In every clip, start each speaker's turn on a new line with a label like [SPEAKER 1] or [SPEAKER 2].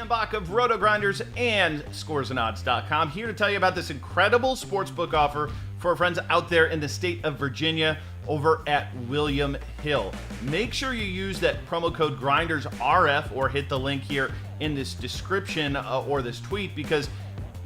[SPEAKER 1] Bach of Rotogrinders and scoresandodds.com, here to tell you about this incredible sportsbook offer for our friends out there in the state of Virginia over at William Hill. Make sure you use that promo code GrindersRF or hit the link here in this description or this tweet, because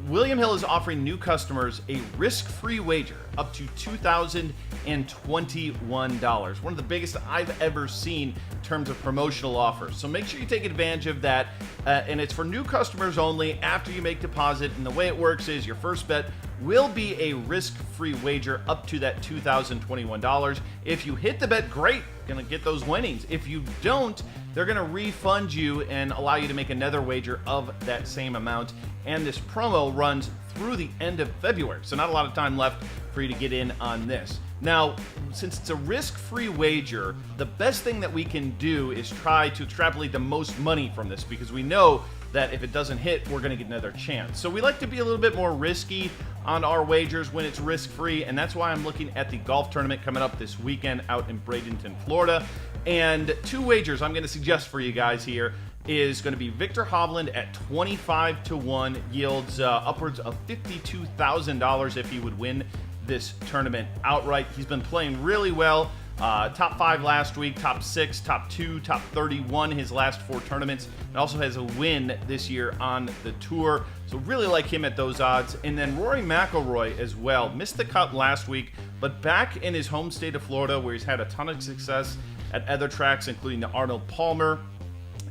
[SPEAKER 1] William Hill is offering new customers a risk-free wager up to $2,021. One of the biggest I've ever seen in terms of promotional offers. So make sure you take advantage of that. And it's for new customers only after you make deposit. And the way it works is your first bet will be a risk-free wager up to that $2,021. If you hit the bet, great, gonna get those winnings. If you don't, they're gonna refund you and allow you to make another wager of that same amount. And this promo runs through the end of February, so not a lot of time left for you to get in on this. Now, since it's a risk-free wager, the best thing that we can do is try to extrapolate the most money from this, because we know that if it doesn't hit, we're going to get another chance. So we like to be a little bit more risky on our wagers when it's risk-free, and that's why I'm looking at the golf tournament coming up this weekend out in Bradenton, Florida. And two wagers I'm going to suggest for you guys here is going to be Victor Hovland at 25-1, yields upwards of $52,000 if he would win this tournament outright. He's been playing really well. Top 5 last week, top 6, top 2, top 31 his last 4 tournaments, and also has a win this year on the tour. So really like him at those odds. And then Rory McIlroy as well. Missed the cut last week, but back in his home state of Florida, where he's had a ton of success at other tracks, including the Arnold Palmer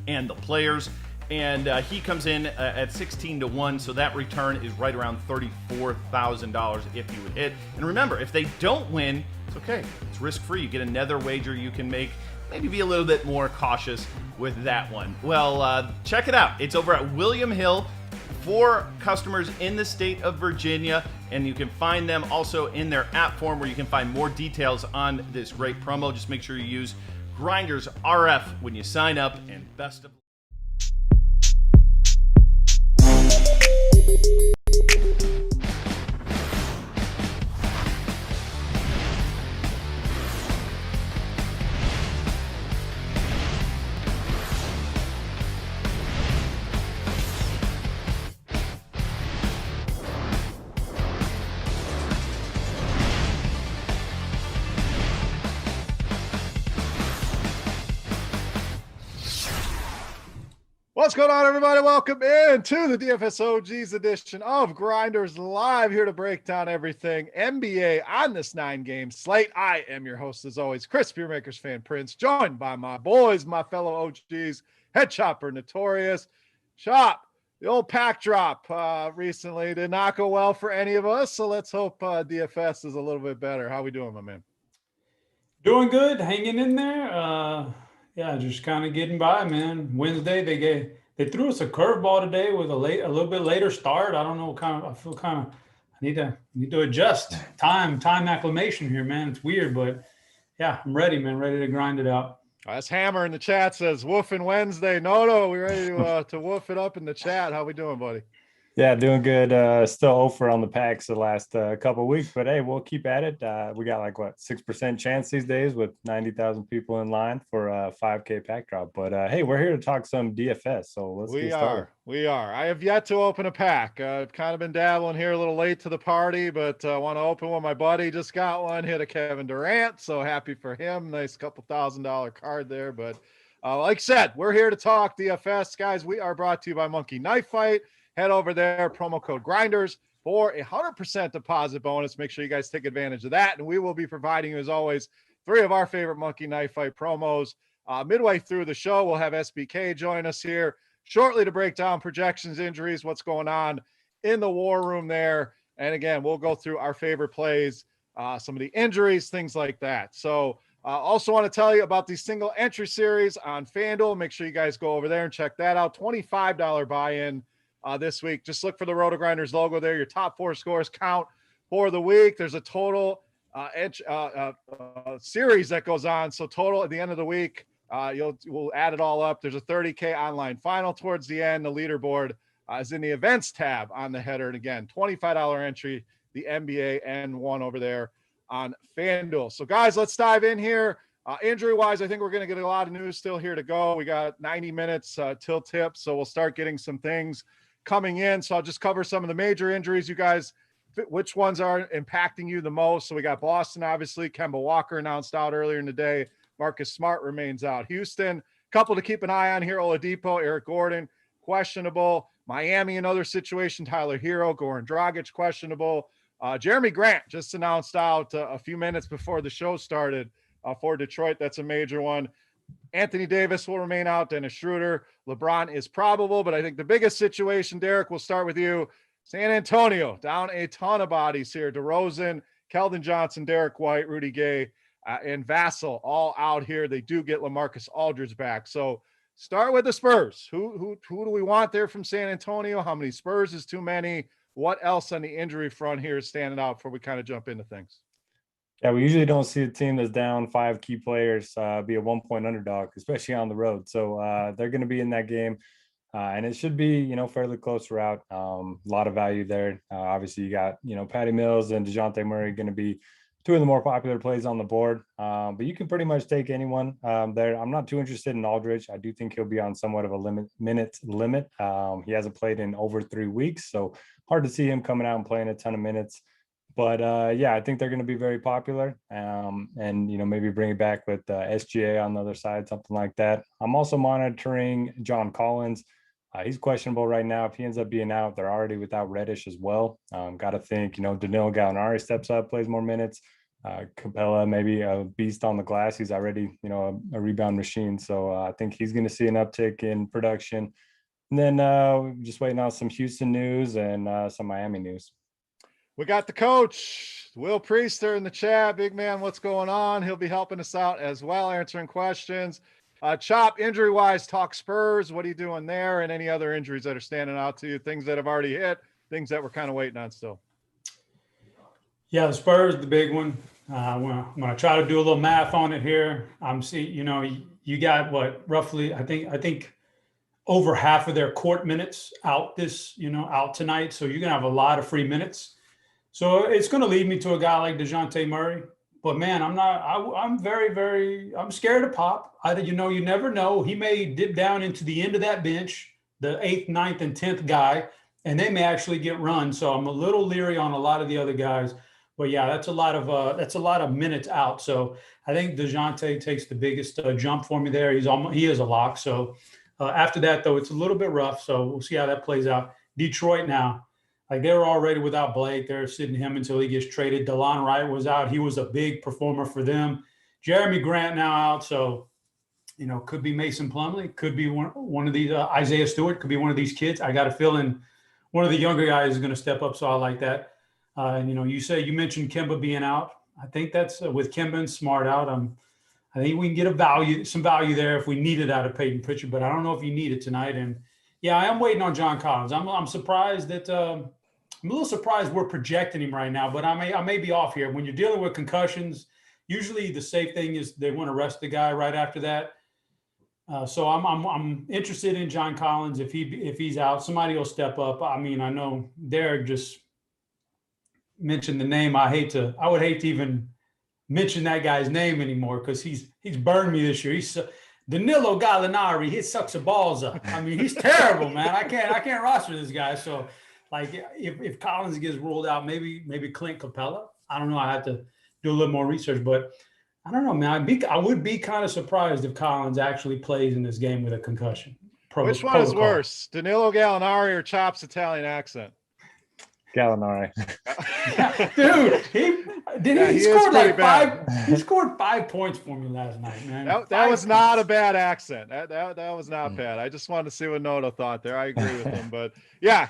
[SPEAKER 1] and the Players. And he comes in at 16-1, so that return is right around $34,000 if he would hit. And remember, if they don't win, it's okay. It's risk-free. You get another wager you can make. Maybe be a little bit more cautious with that one. Well, check it out. It's over at William Hill for customers in the state of Virginia, and you can find them also in their app form, where you can find more details on this great promo. Just make sure you use GrindersRF when you sign up, and best of luck.
[SPEAKER 2] What's going on, everybody? Welcome in to the DFS edition of Grinders Live, here to break down everything NBA on this 9-game slate. I am your host, as always, Chris Beermakers Fan Prince, joined by my boys, my fellow OGs, Head Chopper Notorious. Chop, the old pack drop recently did not go well for any of us, so let's hope DFS is a little bit better. How we doing, my man?
[SPEAKER 3] Doing good, hanging in there. Yeah, just kind of getting by, man. Wednesday, they threw us a curveball today with a little bit later start. I don't know, I need to adjust. Time acclimation here, man. It's weird, but yeah, I'm ready, man. Ready to grind it out.
[SPEAKER 2] That's Hammer in the chat says woofing Wednesday. No, we're ready to woof it up in the chat. How we doing, buddy?
[SPEAKER 4] Yeah, doing good. Still over on the packs the last couple of weeks, but hey, we'll keep at it. We got 6% chance these days with 90,000 people in line for a 5K pack drop. But hey, we're here to talk some DFS, so let's get started.
[SPEAKER 2] We are. I have yet to open a pack. I've kind of been dabbling here, a little late to the party, but I want to open one. My buddy just got one, hit a Kevin Durant, so happy for him. Nice couple $1,000 card there. But like I said, we're here to talk DFS, guys. We are brought to you by Monkey Knife Fight. Head over there, promo code Grinders for a 100% deposit bonus. Make sure you guys take advantage of that. And we will be providing you, as always, 3 of our favorite Monkey Knife Fight promos. Midway through the show, we'll have SBK join us here shortly to break down projections, injuries, what's going on in the war room there. And again, we'll go through our favorite plays, some of the injuries, things like that. So also want to tell you about the single entry series on FanDuel. Make sure you guys go over there and check that out. $25 buy-in. This week. Just look for the Rotogrinders logo there. Your top 4 scores count for the week. There's a total series that goes on. So total at the end of the week, we'll add it all up. There's a 30K online final towards the end. The leaderboard is in the events tab on the header. And again, $25 entry, the NBA N1 over there on FanDuel. So guys, let's dive in here. Injury-wise, I think we're going to get a lot of news still here to go. We got 90 minutes till tip, so we'll start getting some things coming in. So I'll just cover some of the major injuries. You guys, which ones are impacting you the most? So we got Boston, obviously. Kemba Walker announced out earlier in the day. Marcus Smart remains out. Houston, couple to keep an eye on here. Oladipo, Eric Gordon, questionable. Miami, another situation. Tyler Hero, Goran Dragic, questionable. Jeremy Grant just announced out a few minutes before the show started for Detroit. That's a major one. Anthony Davis will remain out. Dennis Schroeder. LeBron is probable, but I think the biggest situation, Derek, we'll start with you. San Antonio, down a ton of bodies here. DeRozan, Keldon Johnson, Derek White, Rudy Gay, and Vassell all out here. They do get LaMarcus Aldridge back. So start with the Spurs. Who do we want there from San Antonio? How many Spurs is too many? What else on the injury front here is standing out before we kind of jump into things?
[SPEAKER 4] Yeah, we usually don't see a team that's down 5 key players be a 1-point underdog, especially on the road. So they're going to be in that game. And it should be, fairly close throughout. A lot of value there. Obviously, you got, Patty Mills and DeJounte Murray going to be two of the more popular plays on the board. But you can pretty much take anyone there. I'm not too interested in Aldridge. I do think he'll be on somewhat of a minute limit. He hasn't played in over 3 weeks, so hard to see him coming out and playing a ton of minutes. But yeah, I think they're going to be very popular, and maybe bring it back with SGA on the other side, something like that. I'm also monitoring John Collins. He's questionable right now. If he ends up being out, they're already without Reddish as well. Got to think, Danilo Gallinari steps up, plays more minutes. Capella, maybe a beast on the glass. He's already, a rebound machine. So I think he's going to see an uptick in production. And then just waiting on some Houston news and some Miami news.
[SPEAKER 2] We got the coach, Will Priester, in the chat. Big man, what's going on? He'll be helping us out as well, answering questions. Chop, injury-wise, talk Spurs. What are you doing there? And any other injuries that are standing out to you? Things that have already hit, things that we're kind of waiting on still.
[SPEAKER 3] Yeah, the Spurs, the big one. I'm gonna try to do a little math on it here. I'm seeing, you got what, roughly, I think over half of their court minutes out out tonight. So you're gonna have a lot of free minutes. So it's going to lead me to a guy like DeJounte Murray. But man, I'm very, very, I'm scared of Pop. You never know. He may dip down into the end of that bench, the 8th, 9th, and 10th guy, and they may actually get run. So I'm a little leery on a lot of the other guys. But yeah, that's a lot of minutes out. So I think DeJounte takes the biggest jump for me there. He is a lock. So after that, though, it's a little bit rough. So we'll see how that plays out. Detroit now. Like, they were already without Blake. They're sitting him until he gets traded. DeLon Wright was out. He was a big performer for them. Jeremy Grant now out. So, could be Mason Plumlee. Could be one of these, Isaiah Stewart. Could be one of these kids. I got a feeling one of the younger guys is going to step up. So I like that. You mentioned Kemba being out. I think that's with Kemba and Smart out. I think we can get some value there if we need it out of Peyton Pritchard, but I don't know if you need it tonight. And yeah, I am waiting on John Collins. I'm surprised that I'm a little surprised we're projecting him right now, but I may be off here. When you're dealing with concussions, usually the safe thing is they want to rest the guy right after that. So I'm interested in John Collins. If he's out, somebody will step up. I mean, I know Derek just mentioned the name. I would hate to even mention that guy's name anymore because he's burned me this year. He's Danilo Gallinari. He sucks the balls up. I mean, he's terrible, man. I can't roster this guy. So, like, if Collins gets ruled out, maybe Clint Capella. I don't know. I have to do a little more research, but I don't know, man. I would be kind of surprised if Collins actually plays in this game with a concussion.
[SPEAKER 2] Which one is worse, Danilo Gallinari or Chop's Italian accent?
[SPEAKER 4] Gallinari.
[SPEAKER 3] Dude, he scored like bad. He scored 5 points for me last night, man.
[SPEAKER 2] That was not a bad accent. That was not bad. I just wanted to see what Noto thought there. I agree with him, but yeah,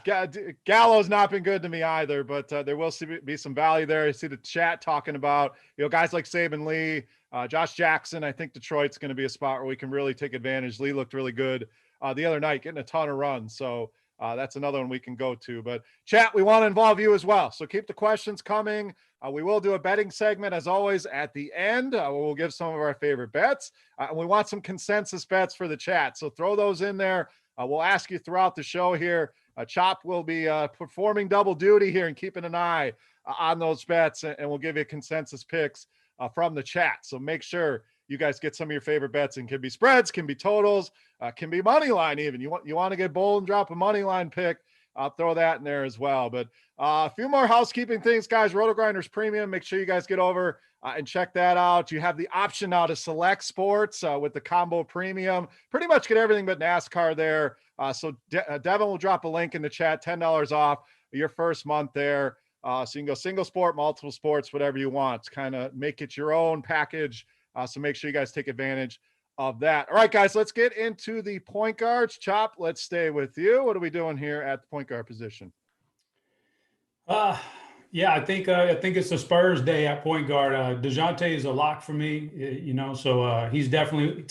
[SPEAKER 2] Gallo's not been good to me either. But there will be some value there. You see the chat talking about guys like Saban Lee, Josh Jackson. I think Detroit's going to be a spot where we can really take advantage. Lee looked really good the other night, getting a ton of runs. So. That's another one we can go to. But chat, we want to involve you as well. So keep the questions coming. We will do a betting segment, as always, at the end. We'll give some of our favorite bets. And we want some consensus bets for the chat. So throw those in there. We'll ask you throughout the show here. Chop will be performing double duty here and keeping an eye on those bets. And we'll give you consensus picks from the chat. So make sure you guys get some of your favorite bets, and can be spreads, can be totals, can be money line even. You want to get bold and drop a money line pick, I'll throw that in there as well. But a few more housekeeping things, guys. Rotogrinders Premium, make sure you guys get over and check that out. You have the option now to select sports with the combo premium. Pretty much get everything but NASCAR there. So Devin will drop a link in the chat, $10 off your first month there. So you can go single sport, multiple sports, whatever you want. Kind of make it your own package. So make sure you guys take advantage of that. All right, guys, let's get into the point guards. Chop, let's stay with you. What are we doing here at the point guard position?
[SPEAKER 3] Yeah, I think it's the Spurs day at point guard. DeJounte is a lock for me, so he's definitely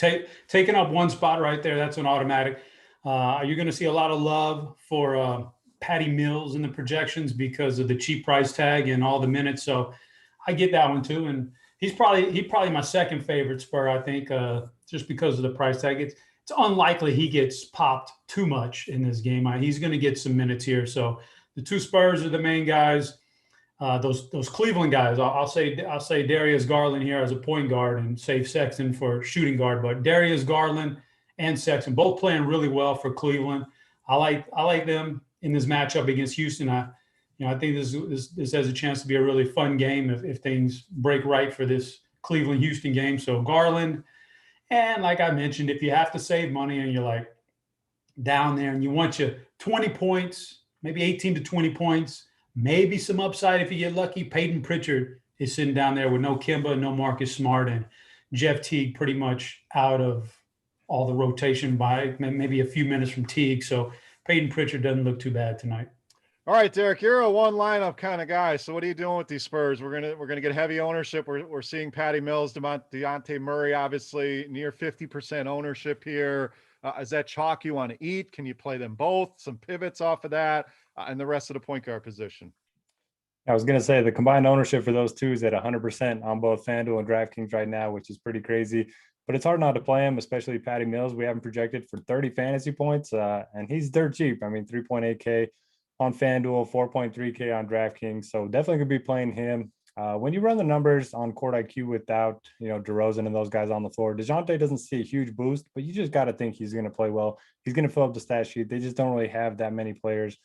[SPEAKER 3] taking up one spot right there. That's an automatic. You're going to see a lot of love for Patty Mills in the projections because of the cheap price tag and all the minutes. So I get that one too. And he's probably my second favorite Spur, I think, just because of the price tag. It's unlikely he gets popped too much in this game. He's going to get some minutes here. So the two Spurs are the main guys. Those Cleveland guys, I'll say Darius Garland here as a point guard and save Sexton for shooting guard. But Darius Garland and Sexton both playing really well for Cleveland. I like them in this matchup against Houston. I think this has a chance to be a really fun game if things break right for this Cleveland-Houston game. So Garland, and like I mentioned, if you have to save money and you're like down there and you want you 20 points, maybe 18 to 20 points, maybe some upside if you get lucky. Peyton Pritchard is sitting down there with no Kemba, no Marcus Smart, and Jeff Teague pretty much out of all the rotation by maybe a few minutes from Teague. So Peyton Pritchard doesn't look too bad tonight.
[SPEAKER 2] All right, Derek, you're a one lineup kind of guy. So what are you doing with these Spurs? We're gonna get heavy ownership. We're seeing Patty Mills, Dejounte Murray, obviously near 50% ownership here. Is that chalk you want to eat? Can you play them both? Some pivots off of that, and the rest of the point guard position.
[SPEAKER 4] I was going to say the combined ownership for those two is at 100% on both FanDuel and DraftKings right now, which is pretty crazy. But it's hard not to play him, especially Patty Mills. We have him projected for 30 fantasy points, and he's dirt cheap. I mean, 3.8K on FanDuel, 4.3K on DraftKings. So definitely going to be playing him. When you run the numbers on Court IQ without, DeRozan and those guys on the floor, DeJounte doesn't see a huge boost, but you just got to think he's going to play well. He's going to fill up the stat sheet. They just don't really have that many players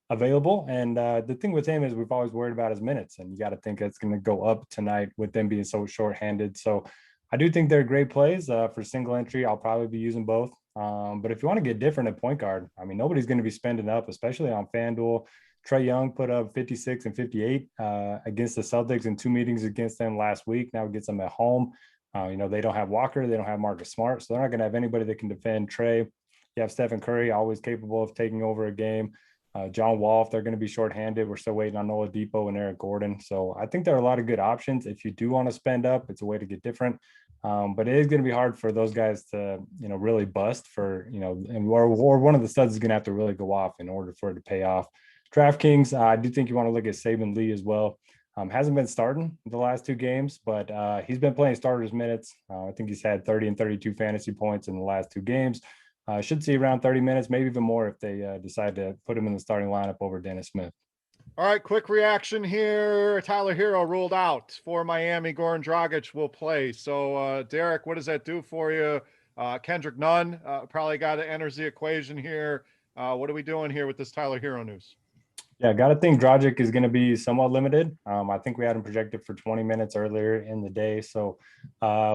[SPEAKER 4] available. And the thing with him is we've always worried about his minutes, and you got to think it's going to go up tonight with them being so shorthanded. So I do think they're great plays for single entry. I'll probably be using both. But if you want to get different at point guard, I mean, nobody's going to be spending up, especially on FanDuel. Trae Young put up 56 and 58 against the Celtics in 2 meetings against them last week. Now it gets them at home. They don't have Walker. They don't have Marcus Smart. So they're not going to have anybody that can defend Trae. You have Stephen Curry, always capable of taking over a game. John Wall, if they're going to be shorthanded, we're still waiting on Oladipo and Eric Gordon. So I think there are a lot of good options. If you do want to spend up, it's a way to get different. But it is going to be hard for those guys to, really bust for, or one of the studs is going to have to really go off in order for it to pay off. DraftKings, I do think you want to look at Saban Lee as well. Hasn't been starting the last 2 games, but he's been playing starters minutes. I think he's had 30 and 32 fantasy points in the last 2 games. Should see around 30 minutes, maybe even more if they decide to put him in the starting lineup over Dennis Smith.
[SPEAKER 2] All right, quick reaction here. Tyler Hero ruled out for Miami. Goran Dragic will play. So, Derek, what does that do for you? Kendrick Nunn probably got to enter the equation here. What are we doing here with this Tyler Hero news?
[SPEAKER 4] Yeah, got to think Dragic is going to be somewhat limited. I think we had him projected for 20 minutes earlier in the day. So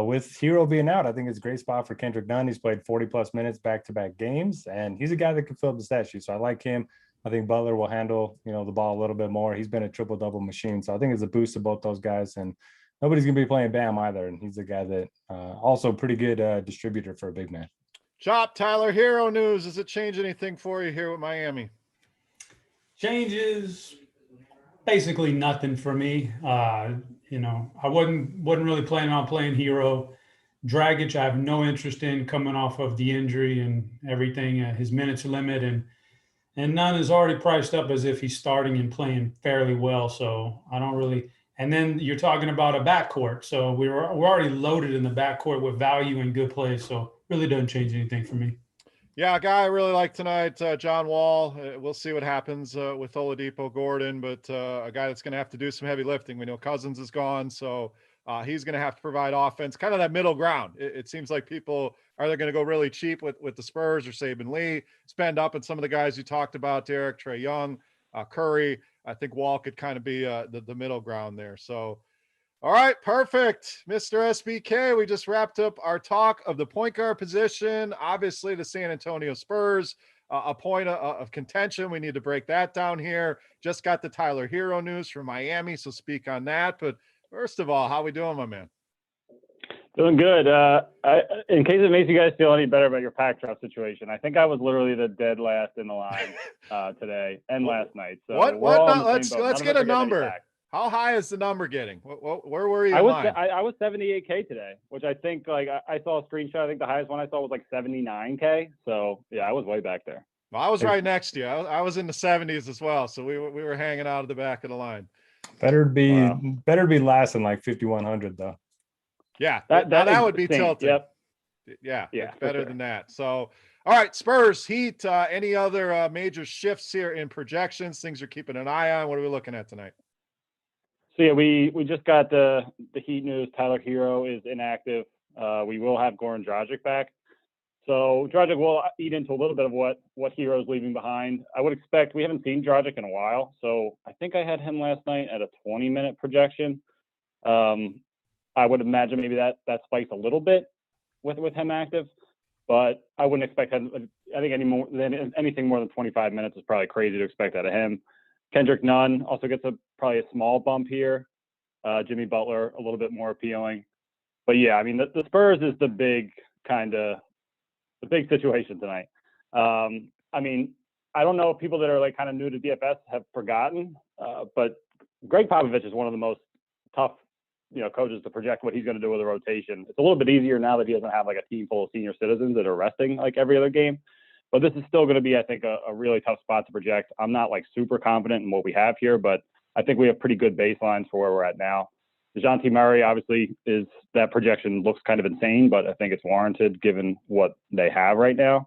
[SPEAKER 4] with Hero being out, I think it's a great spot for Kendrick Nunn. He's played 40-plus minutes back-to-back games, and he's a guy that can fill up the stat sheet. So I like him. I think Butler will handle, the ball a little bit more. He's been a triple-double machine. So I think it's a boost to both those guys. And nobody's going to be playing Bam either. And he's a guy that also pretty good distributor for a big man.
[SPEAKER 2] Chop, Tyler Hero news. Does it change anything for you here with Miami?
[SPEAKER 3] Changes basically nothing for me. I wasn't really planning on playing Hero. Dragic, I have no interest in coming off of the injury and everything. His minutes limit and Nunn is already priced up as if he's starting and playing fairly well. So I don't really. And then you're talking about a backcourt, so we're already loaded in the backcourt with value and good plays. So really doesn't change anything for me.
[SPEAKER 2] Yeah, a guy I really like tonight, John Wall. We'll see what happens with Oladipo Gordon, but a guy that's going to have to do some heavy lifting. We know Cousins is gone, so He's going to have to provide offense, kind of that middle ground. It seems like people are they going to go really cheap with the Spurs or Saban Lee, spend up on some of the guys you talked about, Derek, Trae Young, Curry. I think Wall could kind of be the middle ground there. So, all right, perfect, Mr. SBK. We just wrapped up our talk of the point guard position. Obviously, the San Antonio Spurs, a point of contention. We need to break that down here. Just got the Tyler Hero news from Miami, so speak on that. But first of all, how we doing, my man?
[SPEAKER 5] Doing good. In case it makes you guys feel any better about your pack drop situation, I think I was literally the dead last in the line today and last night. So
[SPEAKER 2] what? Let's get a number. How high is the number getting? Where were you?
[SPEAKER 5] I was 78K today, which I think I saw a screenshot. I think the highest one I saw was like 79K. So yeah, I was way back there.
[SPEAKER 2] Well, I was right next to you. I was in the 70s as well. So we were hanging out at the back of the line.
[SPEAKER 4] Better be last in like 5,100 though.
[SPEAKER 2] Yeah, that would be tilted.
[SPEAKER 5] Yep.
[SPEAKER 2] Yeah, better than that. So, all right, Spurs, Heat, any other major shifts here in projections, things you're keeping an eye on? What are we looking at tonight?
[SPEAKER 5] So, yeah, we just got the Heat news. Tyler Hero is inactive. We will have Goran Dragic back. So, Dragic will eat into a little bit of what Hero's leaving behind. I would expect, we haven't seen Dragic in a while. So, I think I had him last night at a 20-minute projection. I would imagine maybe that spikes a little bit with him active, but I wouldn't expect him. I think anything more than 25 minutes is probably crazy to expect out of him. Kendrick Nunn also gets probably a small bump here. Jimmy Butler a little bit more appealing, but yeah, I mean the Spurs is the big situation tonight. I mean, I don't know if people that are like kind of new to DFS have forgotten, but Greg Popovich is one of the most tough coaches to project what he's going to do with a rotation. It's a little bit easier now that he doesn't have like a team full of senior citizens that are resting like every other game. But this is still going to be, I think, a really tough spot to project. I'm not like super confident in what we have here, but I think we have pretty good baselines for where we're at now. DeJounte Murray obviously that projection looks kind of insane, but I think it's warranted given what they have right now.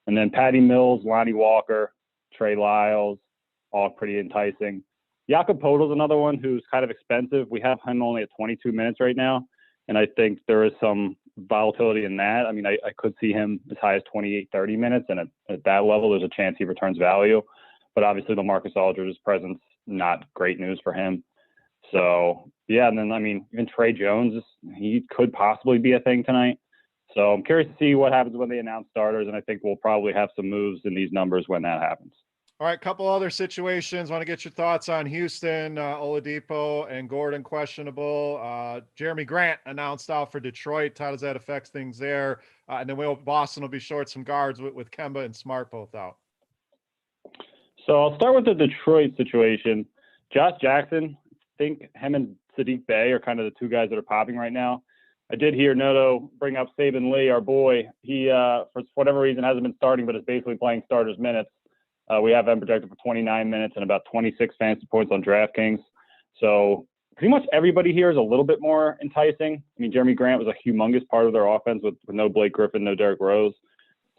[SPEAKER 5] And then Patty Mills, Lonnie Walker, Trey Lyles, all pretty enticing. Jakob Poeltl's another one who's kind of expensive. We have him only at 22 minutes right now, and I think there is some volatility in that. I mean, I could see him as high as 28, 30 minutes, and at that level, there's a chance he returns value. But obviously, LaMarcus Aldridge's presence, not great news for him. So, yeah, and then, I mean, even Trey Jones, he could possibly be a thing tonight. So I'm curious to see what happens when they announce starters, and I think we'll probably have some moves in these numbers when that happens.
[SPEAKER 2] All right, couple other situations. Want to get your thoughts on Houston, Oladipo and Gordon questionable. Jeremy Grant announced out for Detroit. How does that affect things there? And then Boston will be short some guards with Kemba and Smart both out.
[SPEAKER 5] So I'll start with the Detroit situation. Josh Jackson, I think him and Sadiq Bey are kind of the two guys that are popping right now. I did hear Noto bring up Saban Lee, our boy. He, for whatever reason, hasn't been starting, but is basically playing starters minutes. We have him projected for 29 minutes and about 26 fantasy points on DraftKings. So pretty much everybody here is a little bit more enticing. I mean, Jeremy Grant was a humongous part of their offense with no Blake Griffin, no Derrick Rose.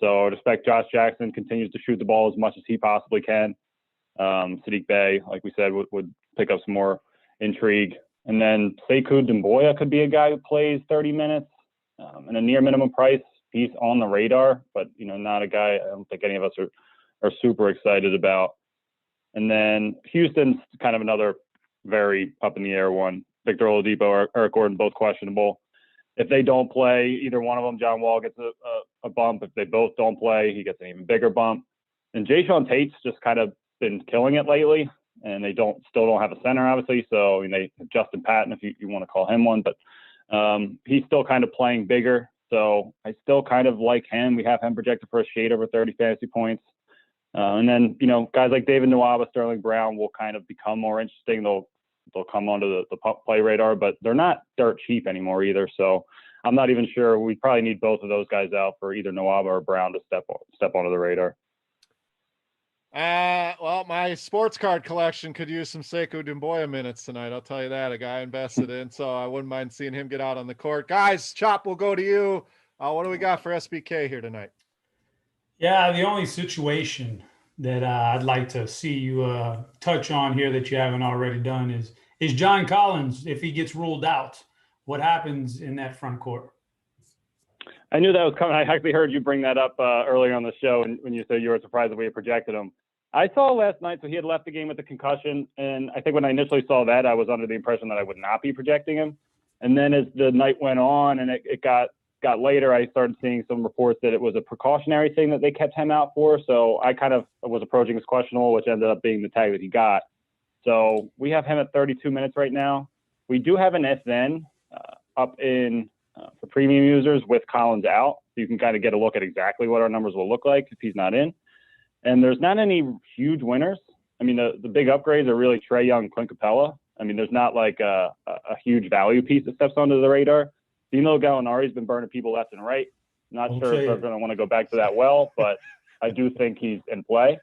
[SPEAKER 5] So I would expect Josh Jackson continues to shoot the ball as much as he possibly can. Sadiq Bey, like we said, would pick up some more intrigue. And then Sekou Doumbouya could be a guy who plays 30 minutes and a near minimum price. He's on the radar, but, not a guy I don't think any of us are super excited about. And then Houston's kind of another very up in the air one. Victor Oladipo or Eric Gordon, both questionable. If they don't play, either one of them, John Wall gets a bump. If they both don't play, he gets an even bigger bump. And Jayshawn Tate's just kind of been killing it lately, and they still don't have a center, obviously. So, they have Justin Patton, if you want to call him one, but he's still kind of playing bigger. So I still kind of like him. We have him projected for a shade over 30 fantasy points. And then, guys like David Nwaba, Sterling Brown will kind of become more interesting. They'll come onto the play radar, but they're not dirt cheap anymore either. So I'm not even sure. We probably need both of those guys out for either Nwaba or Brown to step onto the radar.
[SPEAKER 2] Well, my sports card collection could use some Sekou Doumbouya minutes tonight. I'll tell you that. A guy invested in, so I wouldn't mind seeing him get out on the court. Guys, Chop, we'll go to you. What do we got for SBK here tonight?
[SPEAKER 3] Yeah, the only situation that I'd like to see you touch on here that you haven't already done is John Collins, if he gets ruled out. what happens in that front court?
[SPEAKER 5] I knew that was coming. I actually heard you bring that up earlier on the show when you said you were surprised that we had projected him. I saw last night, so he had left the game with a concussion, and I think when I initially saw that, I was under the impression that I would not be projecting him. And then as the night went on and it got later, I started seeing some reports that it was a precautionary thing that they kept him out for. So I kind of was approaching as questionable, which ended up being the tag that he got. So we have him at 32 minutes right now. We do have an if-then up in for premium users with Collins out. So you can kind of get a look at exactly what our numbers will look like if he's not in. And there's not any huge winners. I mean, the big upgrades are really Trae Young, Clint Capella. I mean, there's not like a huge value piece that steps onto the radar. Dino Gallinari's been burning people left and right. Not sure if they're going to want to go back to that well, but I do think he's in play.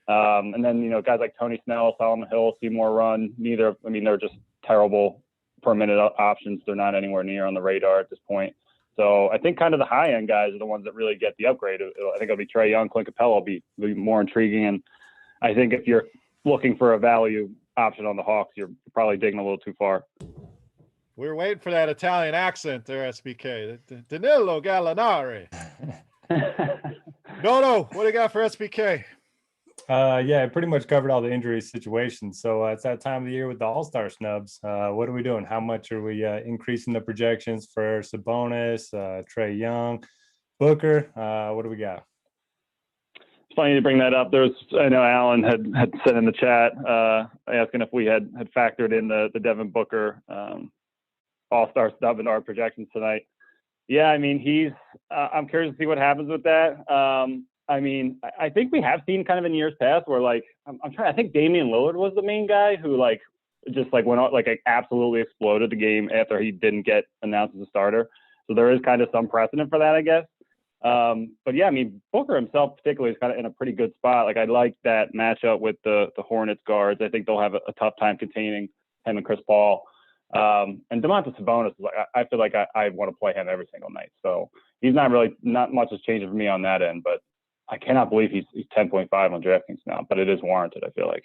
[SPEAKER 5] And then, guys like Tony Snell, Solomon Hill, Seymour Run, they're just terrible per minute options. They're not anywhere near on the radar at this point. So I think kind of the high end guys are the ones that really get the upgrade. I think it'll be Trae Young, Clint Capella will be more intriguing. And I think if you're looking for a value option on the Hawks, you're probably digging a little too far.
[SPEAKER 2] We were waiting for that Italian accent there, SBK. Danilo Gallinari. No, what do you got for SBK?
[SPEAKER 4] Yeah, pretty much covered all the injury situations. So it's that time of the year with the All-Star snubs. What are we doing? How much are we increasing the projections for Sabonis, Trae Young, Booker? What do we got?
[SPEAKER 5] It's funny to bring that up. I know Alan had said in the chat asking if we had factored in the Devin Booker All-Star snub in our projections tonight. Yeah, I mean, I'm curious to see what happens with that. I think we have seen kind of in years past where I think Damian Lillard was the main guy who just went out, absolutely exploded the game after he didn't get announced as a starter. So there is kind of some precedent for that, I guess. But yeah, I mean, Booker himself particularly is kind of in a pretty good spot. I like that matchup with the Hornets guards. I think they'll have a tough time containing him and Chris Paul. And Domantas Sabonis is I feel like I want to play him every single night. So he's not much has changed for me on that end, but I cannot believe he's 10.5 on DraftKings now, but it is warranted, I feel like.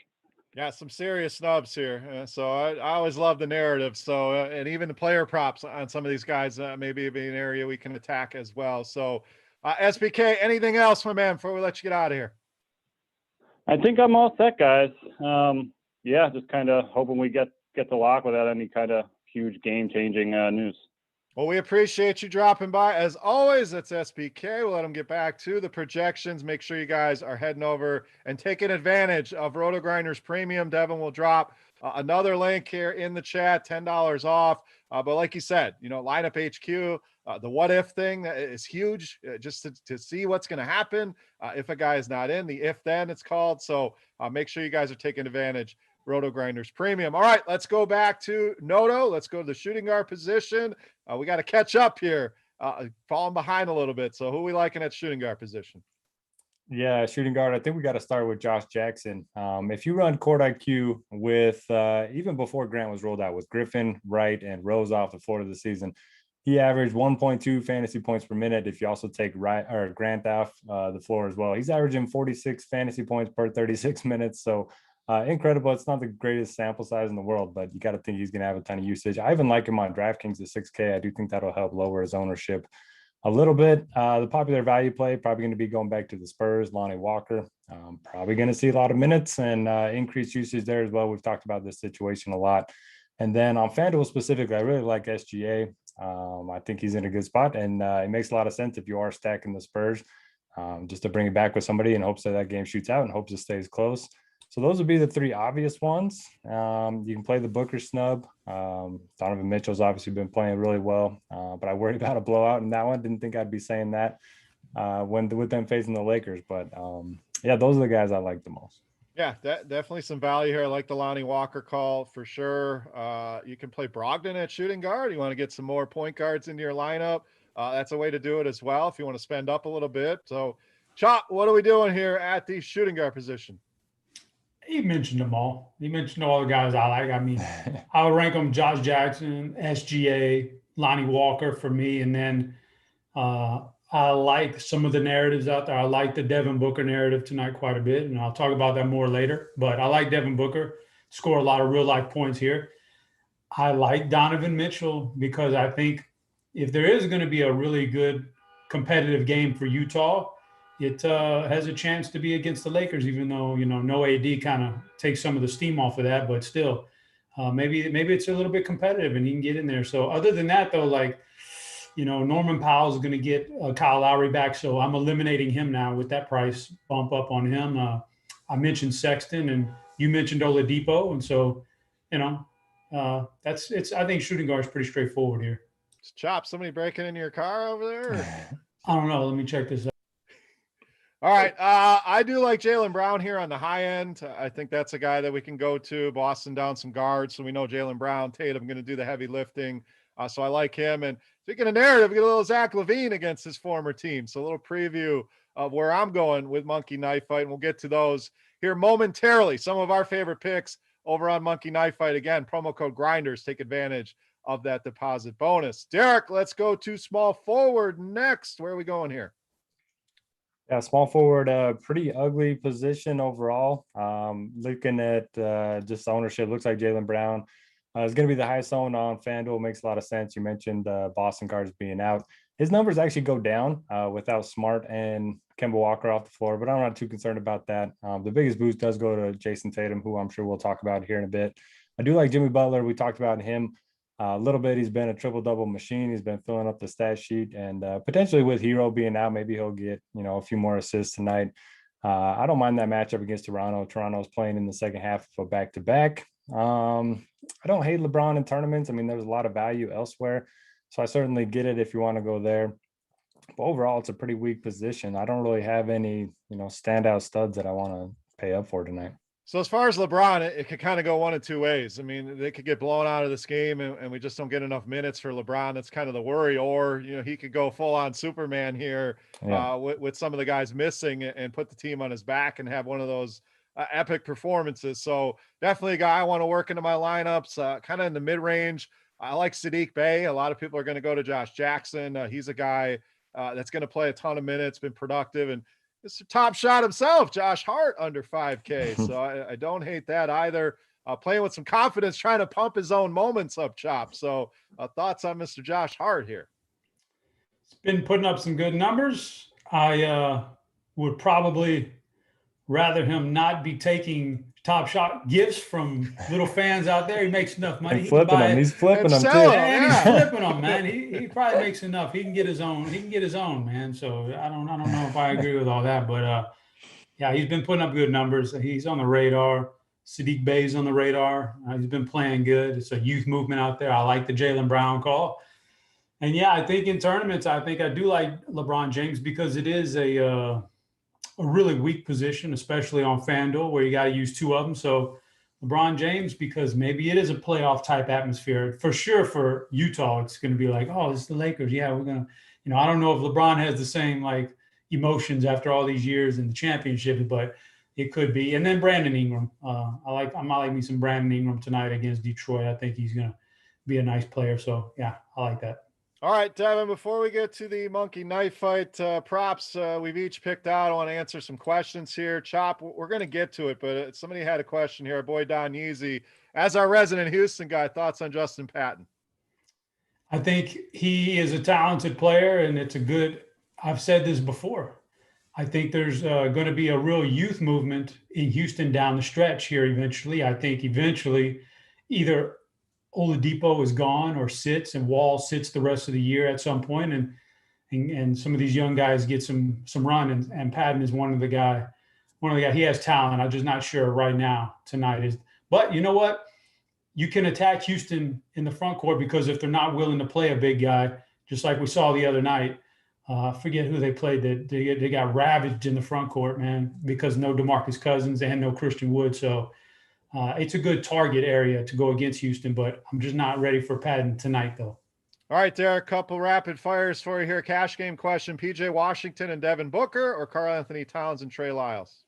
[SPEAKER 2] Yeah, some serious snubs here. So I always love the narrative. So, and even the player props on some of these guys, maybe be an area we can attack as well. So SBK, anything else, my man, before we let you get out of here?
[SPEAKER 5] I think I'm all set, guys. Yeah, just kind of hoping we get to lock without any kind of huge game-changing news.
[SPEAKER 2] Well, we appreciate you dropping by. As always, that's SBK. We'll let them get back to the projections. Make sure you guys are heading over and taking advantage of Rotogrinders Premium. Devin will drop another link here in the chat, $10 off. But like you said, lineup HQ, the what if thing is huge, just to see what's going to happen if a guy is not in. The if then it's called. So make sure you guys are taking advantage. Rotogrinders Premium. All right, let's go back to Noto. Let's go to the shooting guard position. We got to catch up here, falling behind a little bit. So who are we liking at shooting guard position?
[SPEAKER 4] Yeah, shooting guard. I think we got to start with Josh Jackson. If you run court IQ with even before Grant was rolled out with Griffin, Wright, and Rose off the floor of the season, he averaged 1.2 fantasy points per minute. If you also take Grant off the floor as well, he's averaging 46 fantasy points per 36 minutes. So incredible. It's not the greatest sample size in the world, but you got to think he's going to have a ton of usage. I even like him on DraftKings at 6K. I do think that'll help lower his ownership a little bit. The popular value play probably going to be going back to the Spurs, Lonnie Walker. Probably going to see a lot of minutes and increased usage there as well. We've talked about this situation a lot. And then on FanDuel specifically, I really like SGA. I think he's in a good spot, and it makes a lot of sense if you are stacking the Spurs, just to bring it back with somebody in hopes that game shoots out and hopes it stays close. So those would be the three obvious ones. You can play the Booker snub. Donovan Mitchell's obviously been playing really well, but I worried about a blowout in that one. Didn't think I'd be saying that with them facing the Lakers. But yeah, those are the guys I like the most.
[SPEAKER 2] Yeah, definitely some value here. I like the Lonnie Walker call for sure. You can play Brogdon at shooting guard. You want to get some more point guards into your lineup. That's a way to do it as well if you want to spend up a little bit. So, Chop, what are we doing here at the shooting guard position?
[SPEAKER 3] He mentioned them all. He mentioned all the guys I like. I mean, I would rank them Josh Jackson, SGA, Lonnie Walker for me. And then I like some of the narratives out there. I like the Devin Booker narrative tonight quite a bit, and I'll talk about that more later. But I like Devin Booker, score a lot of real-life points here. I like Donovan Mitchell because I think if there is going to be a really good competitive game for Utah, it has a chance to be against the Lakers, even though, no AD kind of takes some of the steam off of that, but still, maybe it's a little bit competitive and he can get in there. So other than that, though, like, Norman Powell is going to get Kyle Lowry back. So I'm eliminating him now with that price bump up on him. I mentioned Sexton and you mentioned Oladipo. And so, I think shooting guard is pretty straightforward here.
[SPEAKER 2] Chop, somebody breaking into your car over there? Or?
[SPEAKER 3] I don't know. Let me check this out.
[SPEAKER 2] All right. I do like Jaylen Brown here on the high end. I think that's a guy that we can go to. Boston down some guards. So we know Jaylen Brown, Tatum going to do the heavy lifting. So I like him. And speaking of narrative, we get a little Zach LaVine against his former team. So a little preview of where I'm going with Monkey Knife Fight. And we'll get to those here momentarily. Some of our favorite picks over on Monkey Knife Fight. Again, promo code Grinders. Take advantage of that deposit bonus. Derek, let's go to small forward next. Where are we going here?
[SPEAKER 4] Yeah, small forward, pretty ugly position overall. Looking at just ownership, looks like Jaylen Brown is going to be the highest owned on FanDuel. Makes a lot of sense. You mentioned Boston guards being out. His numbers actually go down without Smart and Kemba Walker off the floor, but I'm not too concerned about that. The biggest boost does go to Jason Tatum, who I'm sure we'll talk about here in a bit. I do like Jimmy Butler. We talked about him a little bit. He's been a triple-double machine. He's been filling up the stat sheet, and potentially with Hero being out, maybe he'll get, a few more assists tonight. I don't mind that matchup against Toronto. Toronto's playing in the second half of a back-to-back. I don't hate LeBron in tournaments. I mean, there's a lot of value elsewhere, so I certainly get it if you want to go there. But overall, it's a pretty weak position. I don't really have any, standout studs that I want to pay up for tonight.
[SPEAKER 2] So as far as LeBron, it could kind of go one of two ways. I mean, they could get blown out of this game and we just don't get enough minutes for LeBron. That's kind of the worry. Or, he could go full on Superman here with some of the guys missing and put the team on his back and have one of those epic performances. So definitely a guy I want to work into my lineups, kind of in the mid-range. I like Sadiq Bey. A lot of people are going to go to Josh Jackson. He's a guy that's going to play a ton of minutes, been productive, and Mr. Top Shot himself, Josh Hart, under 5K. So I don't hate that either. Playing with some confidence, trying to pump his own moments up, Chop. So thoughts on Mr. Josh Hart here?
[SPEAKER 3] It's been putting up some good numbers. I would probably rather him not be taking Top Shot gifts from little fans out there. He makes enough money.
[SPEAKER 4] He's flipping them. He's flipping them too.
[SPEAKER 3] He's flipping them, man. He probably makes enough. He can get his own. He can get his own, man. So I don't know if I agree with all that, but yeah, he's been putting up good numbers. He's on the radar. Sadiq Bey's on the radar. He's been playing good. It's a youth movement out there. I like the Jaylen Brown call. And yeah, I think in tournaments, I do like LeBron James because it is a really weak position, especially on FanDuel where you got to use two of them. So LeBron James, because maybe it is a playoff type atmosphere for sure for Utah. It's going to be like, oh, it's the Lakers. Yeah, we're going to, I don't know if LeBron has the same like emotions after all these years in the championship, but it could be. And then Brandon Ingram. I might like me some Brandon Ingram tonight against Detroit. I think he's going to be a nice player. So yeah, I like that.
[SPEAKER 2] All right, Devin, before we get to the Monkey Knife Fight props, we've each picked out. I want to answer some questions here. Chop, we're going to get to it, but somebody had a question here. Our boy Don Yeezy, as our resident Houston guy, thoughts on Justin Patton?
[SPEAKER 3] I think he is a talented player, and I've said this before. I think there's going to be a real youth movement in Houston down the stretch here eventually. I think eventually either Oladipo is gone or sits and Wall sits the rest of the year at some point, and some of these young guys get some run, and Patton is one of the guy. He has talent. I'm just not sure right now tonight is. But you know what? You can attack Houston in the front court because if they're not willing to play a big guy, just like we saw the other night, I forget who they played. That they got ravaged in the front court, man, because no DeMarcus Cousins and no Christian Wood. So. It's a good target area to go against Houston, but I'm just not ready for Patton tonight, though.
[SPEAKER 2] All right, Derek, couple rapid fires for you here. Cash game question, PJ Washington and Devin Booker or Karl Anthony Towns and Trey Lyles?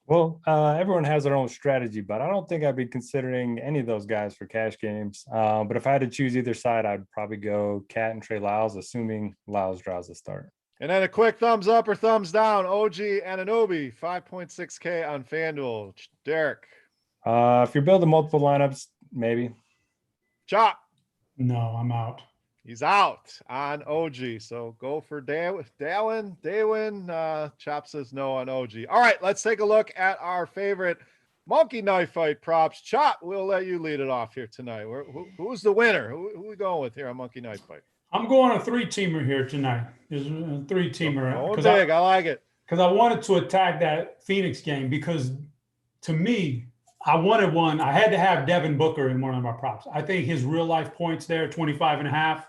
[SPEAKER 4] Well, everyone has their own strategy, but I don't think I'd be considering any of those guys for cash games. But if I had to choose either side, I'd probably go Cat and Trey Lyles, assuming Lyles draws the start.
[SPEAKER 2] And then a quick thumbs up or thumbs down. OG Anunoby, 5.6K on FanDuel. Derek.
[SPEAKER 4] If you're building multiple lineups, maybe.
[SPEAKER 2] Chop.
[SPEAKER 3] No, I'm out.
[SPEAKER 2] He's out on OG. So go for Daywin. Chop says no on OG. All right, let's take a look at our favorite monkey knife fight props. Chop, we'll let you lead it off here tonight. Who's the winner? Who are we going with here on monkey knife fight?
[SPEAKER 3] I'm going a 3-teamer here tonight. There's a 3-teamer.
[SPEAKER 2] Going big. I like it.
[SPEAKER 3] Because I wanted to attack that Phoenix game because, to me, I wanted one. I had to have Devin Booker in one of my props. I think his real life points there, 25.5.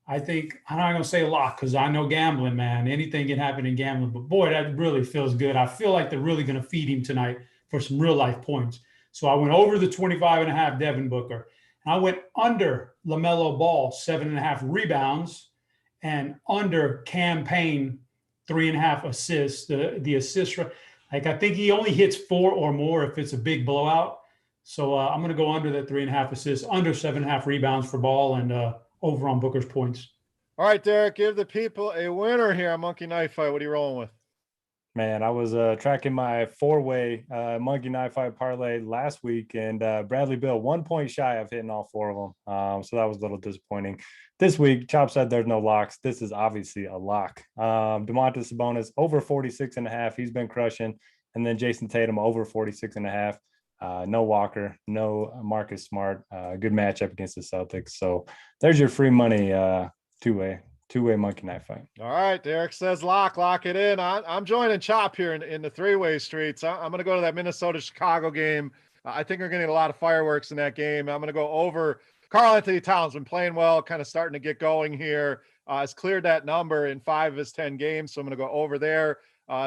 [SPEAKER 3] I think, I'm not going to say a lot because I know gambling, man. Anything can happen in gambling. But, boy, that really feels good. I feel like they're really going to feed him tonight for some real life points. So I went over the 25.5 Devin Booker. And I went under LaMelo Ball, 7.5 rebounds, and under campaign 3.5 assists. The assist, like I think he only hits 4 or more if it's a big blowout. So I'm going to go under that 3.5 assists, under 7.5 rebounds for Ball, and over on Booker's points.
[SPEAKER 2] All right, Derek, give the people a winner here on Monkey Knife Fight. What are you rolling with?
[SPEAKER 4] Man, I was tracking my 4-way monkey knife fight parlay last week, and Bradley Beal 1 point shy of hitting all 4 of them. So that was a little disappointing. This week, Chop said there's no locks. This is obviously a lock. Domantas Sabonis over 46.5. He's been crushing. And then Jason Tatum over 46.5. No Walker, no Marcus Smart. Good matchup against the Celtics. So there's your free money two-way monkey knife fight.
[SPEAKER 2] All right, Derek says lock it in. I'm joining Chop here in the 3-way streets. I'm going to go to that Minnesota-Chicago game. I think we're going to get a lot of fireworks in that game. I'm going to go over. Karl Anthony Towns been playing well, kind of starting to get going here. Has cleared that number in 5 of his 10 games, so I'm going to go over there.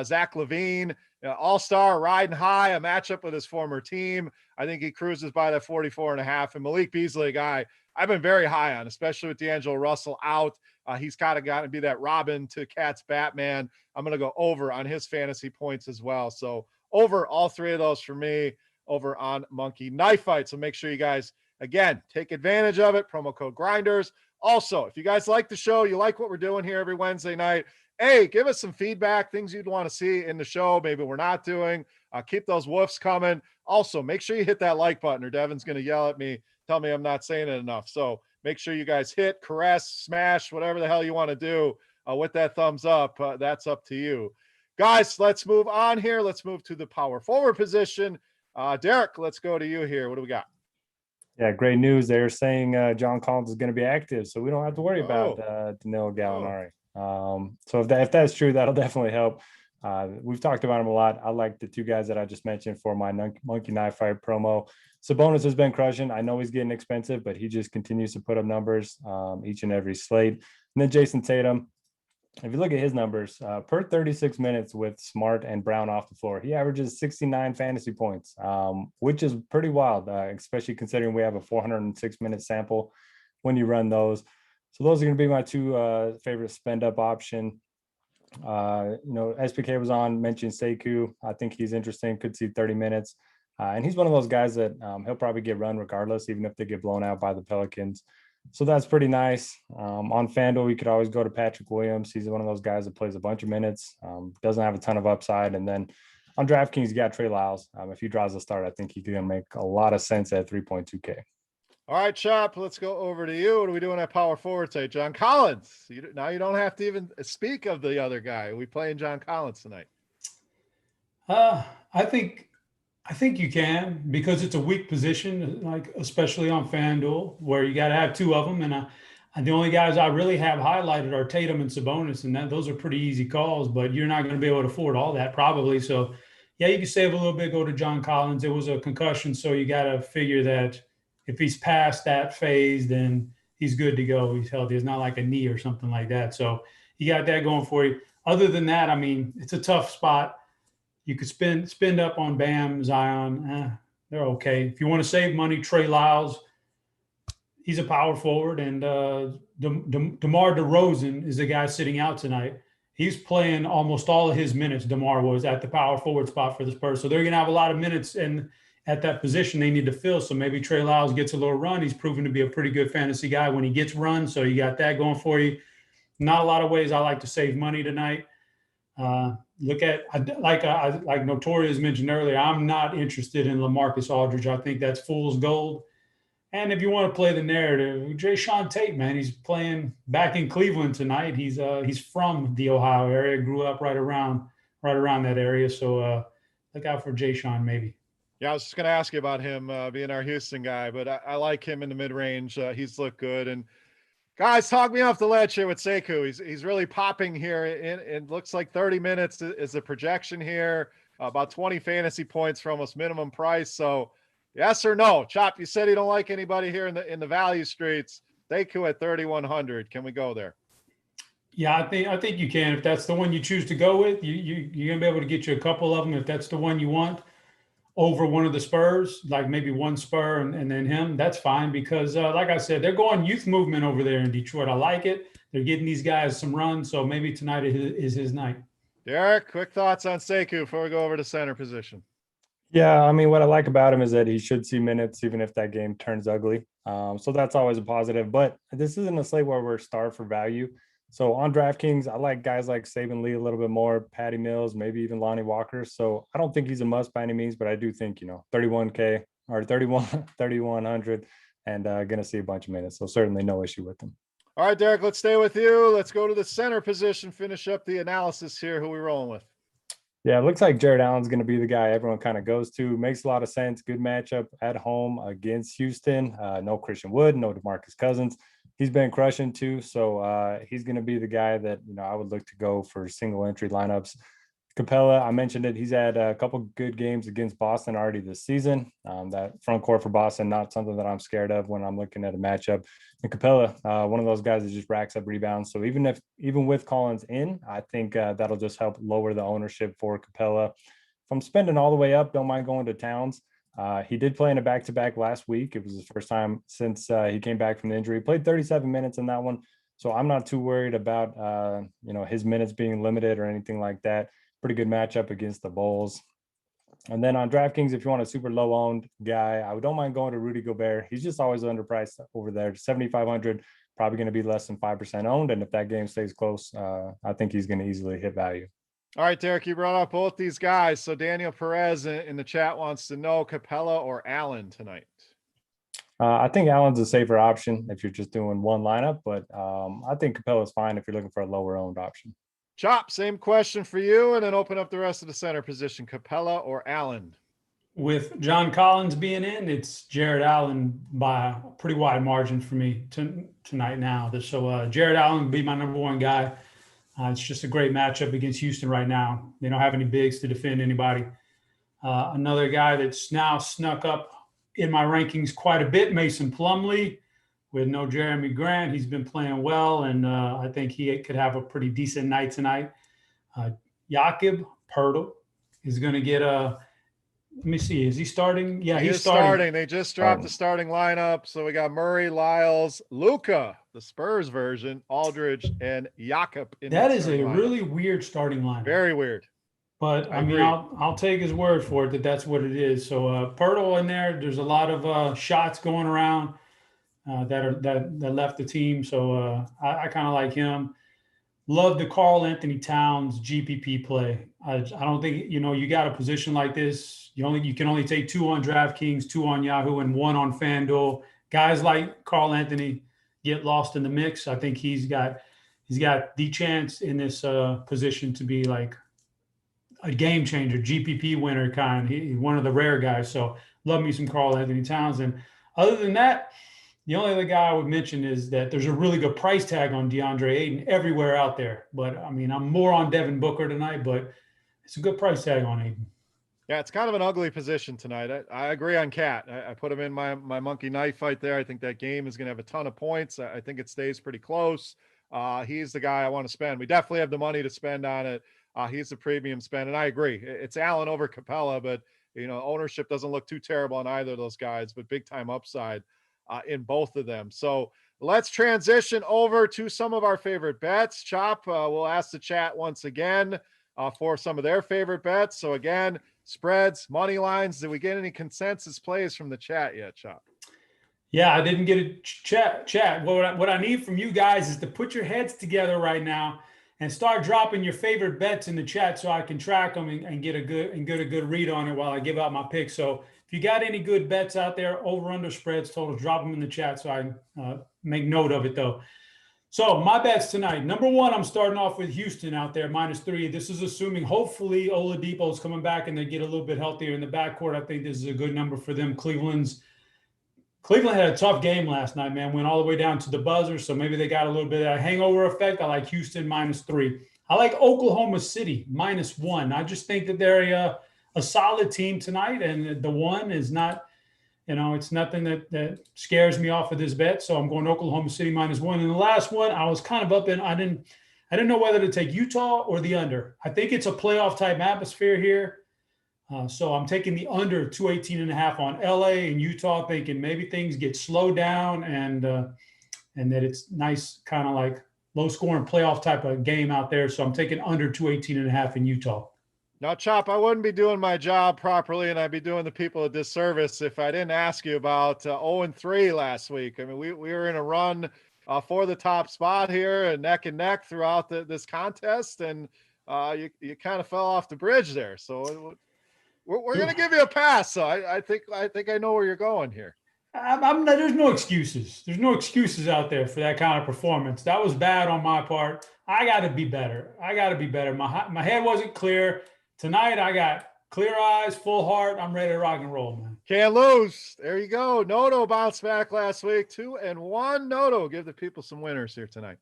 [SPEAKER 2] Zach LaVine, all-star, riding high, a matchup with his former team. I think he cruises by that 44.5. And Malik Beasley, a guy I've been very high on, especially with D'Angelo Russell out. He's kind of got to be that Robin to Cat's Batman. I'm going to go over on his fantasy points as well. So over all 3 of those for me over on Monkey Knife Fight. So make sure you guys, again, take advantage of it. Promo code Grinders. Also, if you guys like the show, you like what we're doing here every Wednesday night, hey, give us some feedback, things you'd want to see in the show. Maybe we're not doing. Keep those woofs coming. Also, make sure you hit that like button or Devin's going to yell at me, tell me I'm not saying it enough. So make sure you guys hit, caress, smash, whatever the hell you want to do with that thumbs up. That's up to you. Guys, let's move on here. Let's move to the power forward position. Derek, let's go to you here. What do we got?
[SPEAKER 4] Yeah, great news. They're saying John Collins is going to be active, so we don't have to worry about Danilo Gallinari. So if that's true, that'll definitely help. We've talked about him a lot. I like the 2 guys that I just mentioned for my Monkey Knife Fight promo. Sabonis has been crushing. I know he's getting expensive, but he just continues to put up numbers each and every slate. And then Jason Tatum, if you look at his numbers, per 36 minutes with Smart and Brown off the floor, he averages 69 fantasy points, which is pretty wild, especially considering we have a 406-minute sample when you run those. So those are going to be my 2 favorite spend-up option. SPK was on, mentioned Sekou. I think he's interesting, could see 30 minutes. And he's one of those guys that he'll probably get run regardless, even if they get blown out by the Pelicans. So that's pretty nice. On FanDuel, you could always go to Patrick Williams. He's one of those guys that plays a bunch of minutes, doesn't have a ton of upside. And then on DraftKings, you got Trey Lyles. If he draws a start, I think he can make a lot of sense at 3.2K.
[SPEAKER 2] All right, Chop, let's go over to you. What are we doing at power forward today? John Collins. Now you don't have to even speak of the other guy. Are we playing John Collins tonight?
[SPEAKER 3] I think you can, because it's a weak position, like especially on FanDuel, where you got to have 2 of them. And the only guys I really have highlighted are Tatum and Sabonis, and those are pretty easy calls, but you're not going to be able to afford all that probably. So, yeah, you can save a little bit, go to John Collins. It was a concussion, so you got to figure that if he's past that phase, then he's good to go. He's healthy. It's not like a knee or something like that. So you got that going for you. Other than that, I mean, it's a tough spot. You could spend up on Bam, Zion. They're okay. If you want to save money, Trey Lyles, he's a power forward. And DeMar DeRozan is the guy sitting out tonight. He's playing almost all of his minutes. DeMar was at the power forward spot for the Spurs. So they're going to have a lot of minutes at that position they need to fill. So maybe Trey Lyles gets a little run. He's proven to be a pretty good fantasy guy when he gets run. So you got that going for you. Not a lot of ways I like to save money tonight. Look at, like Notorious mentioned earlier, I'm not interested in LaMarcus Aldridge. I think that's fool's gold. And if you want to play the narrative, Jay Sean Tate, man, he's playing back in Cleveland tonight. He's from the Ohio area, grew up right around that area. So look out for Jay Sean, maybe.
[SPEAKER 2] Yeah, I was just going to ask you about him being our Houston guy, but I like him in the mid-range. He's looked good. And guys, talk me off the ledge here with Sekou. He's really popping here. It looks like 30 minutes is the projection here. About 20 fantasy points for almost minimum price. So yes or no? Chop, you said you don't like anybody here in the value streets. Sekou at 3,100. Can we go there?
[SPEAKER 3] Yeah, I think you can. If that's the one you choose to go with, you're going to be able to get you a couple of them if that's the one you want over one of the Spurs, like maybe one Spur and then him. That's fine because, like I said, they're going youth movement over there in Detroit. I like it. They're getting these guys some runs, so maybe tonight is his night.
[SPEAKER 2] Derek, quick thoughts on Sekou before we go over to center position.
[SPEAKER 4] Yeah, I mean, what I like about him is that he should see minutes even if that game turns ugly. So that's always a positive. But this isn't a slate where we're starved for value. So on DraftKings, I like guys like Saban Lee a little bit more, Patty Mills, maybe even Lonnie Walker. So I don't think he's a must by any means, but I do think, 31K or 3,100 and going to see a bunch of minutes. So certainly no issue with him.
[SPEAKER 2] All right, Derek, let's stay with you. Let's go to the center position, finish up the analysis here. Who we rolling with?
[SPEAKER 4] Yeah, it looks like Jared Allen's going to be the guy everyone kind of goes to. Makes a lot of sense. Good matchup at home against Houston. No Christian Wood, no DeMarcus Cousins. He's been crushing too. So he's going to be the guy that, I would look to go for single entry lineups. Capella, I mentioned it. He's had a couple good games against Boston already this season. That front court for Boston, not something that I'm scared of when I'm looking at a matchup. And Capella, one of those guys that just racks up rebounds. So even with Collins in, I think that'll just help lower the ownership for Capella. If I'm spending all the way up, don't mind going to Towns. He did play in a back-to-back last week. It was his first time since he came back from the injury. He played 37 minutes in that one. So I'm not too worried about, his minutes being limited or anything like that. Pretty good matchup against the Bulls. And then on DraftKings, if you want a super low-owned guy, I don't mind going to Rudy Gobert. He's just always underpriced over there. 7,500, probably going to be less than 5% owned. And if that game stays close, I think he's going to easily hit value.
[SPEAKER 2] All right, Derek, you brought up both these guys. So Daniel Perez in the chat wants to know Capella or Allen tonight.
[SPEAKER 4] I think Allen's a safer option if you're just doing one lineup, but I think Capella's fine if you're looking for a lower-owned option.
[SPEAKER 2] Chop, same question for you, and then open up the rest of the center position, Capella or Allen.
[SPEAKER 3] With John Collins being in, it's Jared Allen by a pretty wide margin for me tonight now. So Jared Allen would be my number one guy. It's just a great matchup against Houston right now. They don't have any bigs to defend anybody. Another guy that's now snuck up in my rankings quite a bit, Mason Plumlee. With no Jeremy Grant, he's been playing well, and I think he could have a pretty decent night tonight. Jakob Poeltl is going to get a let me see, is he starting? Yeah, he's starting.
[SPEAKER 2] They just dropped the starting lineup. So we got Murray, Lyles, Luka, the Spurs version, Aldridge, and Jakob.
[SPEAKER 3] That is a really weird starting lineup.
[SPEAKER 2] Very weird.
[SPEAKER 3] But I mean, I'll take his word for it that's what it is. So Poeltl in there, there's a lot of shots going around. That left the team, so I kind of like him. Love the Karl Anthony Towns GPP play. I don't think you got a position like this. You can only take 2 on DraftKings, 2 on Yahoo, and 1 on FanDuel. Guys like Karl Anthony get lost in the mix. I think he's got the chance in this position to be like a game changer, GPP winner kind. He's one of the rare guys. So love me some Karl Anthony Towns. And other than that, the only other guy I would mention is that there's a really good price tag on DeAndre Ayton everywhere out there. But, I mean, I'm more on Devin Booker tonight, but it's a good price tag on Ayton.
[SPEAKER 2] Yeah, it's kind of an ugly position tonight. I agree on Cat. I put him in my monkey knife fight there. I think that game is going to have a ton of points. I think it stays pretty close. He's the guy I want to spend. We definitely have the money to spend on it. He's a premium spend, and I agree. It's Allen over Capella, but, ownership doesn't look too terrible on either of those guys, but big-time upside in both of them. So let's transition over to some of our favorite bets. Chop, we'll ask the chat once again for some of their favorite bets. So again, spreads, money lines. Did we get any consensus plays from the chat yet, Chop?
[SPEAKER 3] Yeah, I didn't get a chat. What I need from you guys is to put your heads together right now and start dropping your favorite bets in the chat so I can track them and get a good read on it while I give out my picks. So if you got any good bets out there, over under spreads, totals, drop them in the chat so I make note of it though. So my bets tonight. Number one, I'm starting off with Houston out there, -3. This is assuming hopefully Oladipo is coming back and they get a little bit healthier in the backcourt. I think this is a good number for them. Cleveland had a tough game last night, man. Went all the way down to the buzzer, so maybe they got a little bit of a hangover effect. I like Houston -3. I like Oklahoma City -1. I just think that they're a solid team tonight, and the one is not, it's nothing that scares me off of this bet. So I'm going Oklahoma City -1. And the last one, I was kind of up in. I didn't know whether to take Utah or the under. I think it's a playoff type atmosphere here. So I'm taking the under 218.5 on LA and Utah, thinking maybe things get slowed down and that it's nice, kind of like low scoring playoff type of game out there. So I'm taking under 218.5 in Utah.
[SPEAKER 2] Now, Chop, I wouldn't be doing my job properly, and I'd be doing the people a disservice if I didn't ask you about 0-3 last week. I mean, we were in a run for the top spot here and neck throughout this contest, and you kind of fell off the bridge there. So we're going to give you a pass. So I think I know where you're going here.
[SPEAKER 3] There's no excuses. There's no excuses out there for that kind of performance. That was bad on my part. I got to be better. My head wasn't clear. Tonight, I got clear eyes, full heart. I'm ready to rock and roll, man.
[SPEAKER 2] Can't lose. There you go. Noto bounced back last week. 2-1. Noto, give the people some winners here tonight.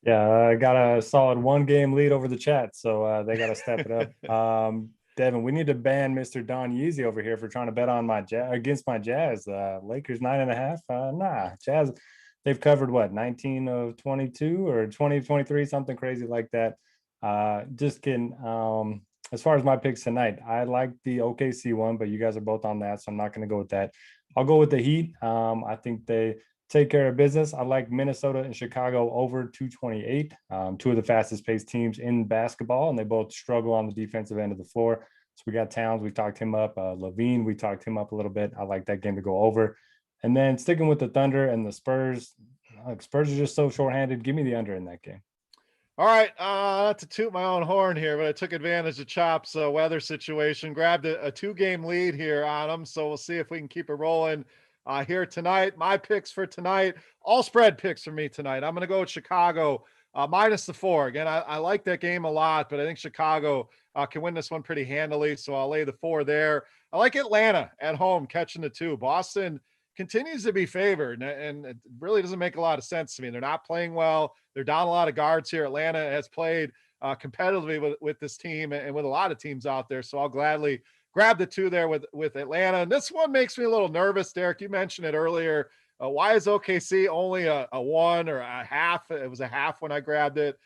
[SPEAKER 4] Yeah, I got a solid 1-game lead over the chat, so they got to step it up. Devin, we need to ban Mr. Don Yeezy over here for trying to bet on against my Jazz. Lakers 9.5. Nah, Jazz, they've covered what, 19 of 22 or 20 of 23, something crazy like that. Just kidding. As far as my picks tonight, I like the OKC one, but you guys are both on that, so I'm not going to go with that. I'll go with the Heat. I think they take care of business. I like Minnesota and Chicago over 228, two of the fastest paced teams in basketball, and they both struggle on the defensive end of the floor. So we got Towns, we talked him up. Levine, we talked him up a little bit. I like that game to go over. And then sticking with the Thunder and the Spurs, Spurs are just so shorthanded. Give me the under in that game.
[SPEAKER 2] All right, not to toot my own horn here, but I took advantage of Chop's weather situation, grabbed a 2-game lead here on them, so we'll see if we can keep it rolling here tonight. My picks for tonight, all spread picks for me tonight. I'm going to go with Chicago -4. Again, I like that game a lot, but I think Chicago can win this one pretty handily, so I'll lay the 4 there. I like Atlanta at home catching the 2. Boston continues to be favored, and it really doesn't make a lot of sense to me. They're not playing well. They're down a lot of guards here. Atlanta has played competitively with this team and with a lot of teams out there, so I'll gladly grab the 2 there with Atlanta. And this one makes me a little nervous, Derek. You mentioned it earlier. Why is OKC only a 1 or a half? It was a half when I grabbed it.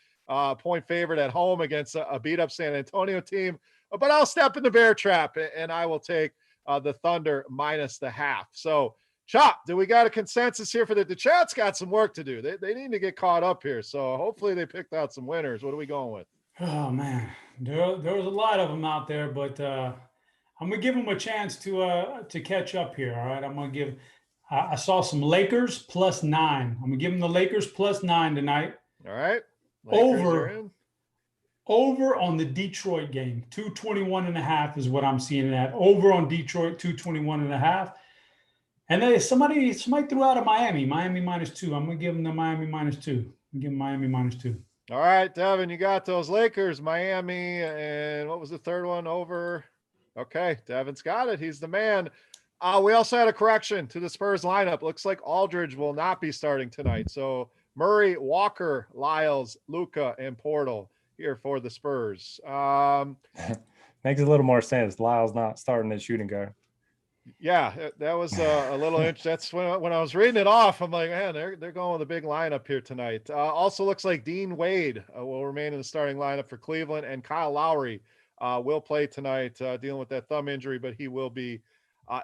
[SPEAKER 2] Point favorite at home against a beat-up San Antonio team. But I'll step in the bear trap, and I will take the Thunder -0.5. So, Chop, do we got a consensus here for the chat's got some work to do. They need to get caught up here. So hopefully they picked out some winners. What are we going with?
[SPEAKER 3] Oh, man. There was a lot of them out there, but I'm going to give them a chance to catch up here, all right? I'm going to give – I saw some Lakers +9. I'm going to give them the Lakers +9 tonight.
[SPEAKER 2] All right. Lakers
[SPEAKER 3] over on the Detroit game. 221.5 is what I'm seeing it at. Over on Detroit, 221.5. And then somebody threw out a Miami -2. I'm going to give them the Miami -2. I'm giving Miami -2.
[SPEAKER 2] All right, Devin, you got those Lakers, Miami, and what was the third one? Over. Okay, Devin's got it. He's the man. We also had a correction to the Spurs lineup. Looks like Aldridge will not be starting tonight. So Murray, Walker, Lyles, Luka, and Portal here for the Spurs.
[SPEAKER 4] Makes a little more sense. Lyles not starting as shooting guard.
[SPEAKER 2] Yeah, that was a little interesting. That's when I was reading it off, I'm like, man, they're going with a big lineup here tonight. Also looks like Dean Wade will remain in the starting lineup for Cleveland, and Kyle Lowry will play tonight, dealing with that thumb injury, but he will be